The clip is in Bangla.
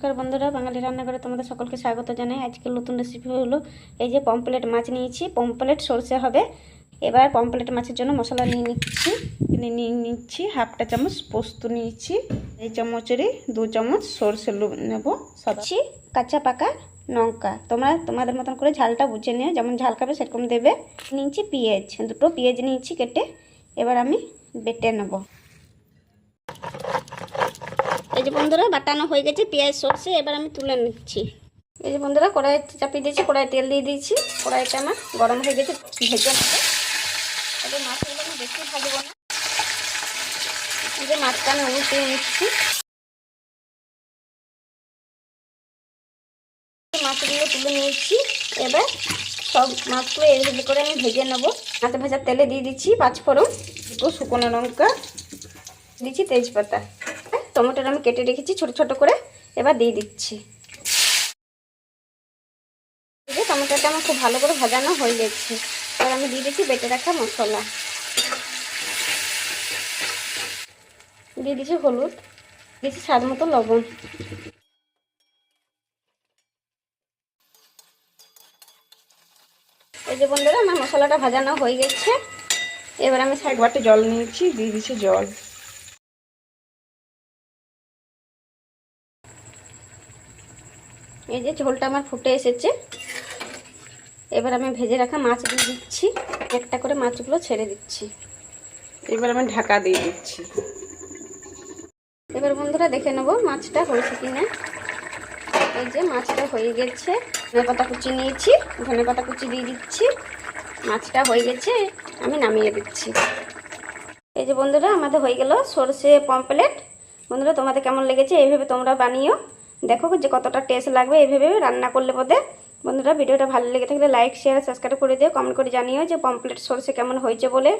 নমস্কার বন্ধুরা, বাঙালি রান্নাঘরে তোমাদের সকলকে স্বাগত জানাই। আজকের নতুন রেসিপি হলো এই যে পমফ্রেট মাছ নিয়েছি। পমফ্রেট সরষে হবে। এবার পমফ্রেট মাছের জন্য মশলা নিয়ে নিচ্ছি হাফটা চামচ পোস্ত নিয়েছি, এই চামচেরই 2 চামচ সরষে নেব, সবজি কাঁচা পাকা লঙ্কা। তোমরা তোমাদের মতন করে ঝালটা বুঝে নিও, যেমন ঝাল খাবে সেরকম দেবে। নিয়েছি পেঁয়াজ, 2টো পেঁয়াজ নিয়েছি কেটে। এবার আমি বেটে নেব। এই যে বন্ধুরা বাটানো হয়ে গেছে পেঁয়াজ সরষে, এবার আমি তুলে নিচ্ছি। এই যে বন্ধুরা কড়াই চাপিয়ে দিয়েছি, কড়াই তেল দিয়ে দিয়েছি। কড়াইটা আমার গরম হয়ে গেছে, ভেজে নেবো। এবার মাছগুলো আমি বেশি ভাজবো না। এই যে মাছটা আমি উল্টিয়ে নিচ্ছি। মাছগুলো তুলে নিয়েছি। এবার সব মাছগুলো এইভাবে করে আমি ভেজে নেবো। মাছ ভাজার তেলে দিয়ে দিচ্ছি 5 ফোড়ন, 2 শুকনো লঙ্কা দিচ্ছি, তেজপাতা, টমেটোর আমি কেটে রেখেছি ছোট ছোট করে। এবার দিয়ে দিচ্ছি। টমেটোটা আমার খুব ভালো করে ভাজানো হয়ে গেছে। এবার আমি দিয়ে দিচ্ছি বেটে রাখা মশলা, দিয়ে দিচ্ছি হলুদ, দিচ্ছি স্বাদ মতো লবণ। এই যে বন্ধুরা আমার মশলাটা ভাজানো হয়ে গেছে। এবার আমি এক বাটি জল নিয়েছি, দিয়ে দিচ্ছি জল। এই যে ঝোলটা আমার ফুটে এসেছে। এবার আমি ভেজে রাখা মাছ দিয়ে দিচ্ছি, একটা করে মাছগুলো ছেড়ে দিচ্ছি। এবার আমি ঢাকা দিয়ে দিচ্ছি। এবার বন্ধুরা দেখে নেবো মাছটা হয়েছে কিনা। এই যে মাছটা হয়ে গেছে। ধনেপাতা কুচি নিয়েছি, ধনেপাতা কুচি দিয়ে দিচ্ছি। মাছটা হয়ে গেছে, আমি নামিয়ে দিচ্ছি। এই যে বন্ধুরা আমাদের হয়ে গেল সরষে পমফ্রেট। বন্ধুরা তোমাদের কেমন লেগেছে এইভাবে তোমরা বানিও, দেখো যে কতটা টেস্ট লাগবে এইভাবে রান্না করলে পদে। বন্ধুরা ভিডিওটা ভালো লেগে থাকলে লাইক শেয়ার সাবস্ক্রাইব করে দিও, কমেন্ট করে জানিও যে পমফ্রেট সরষে কেমন হয়েছে বলে।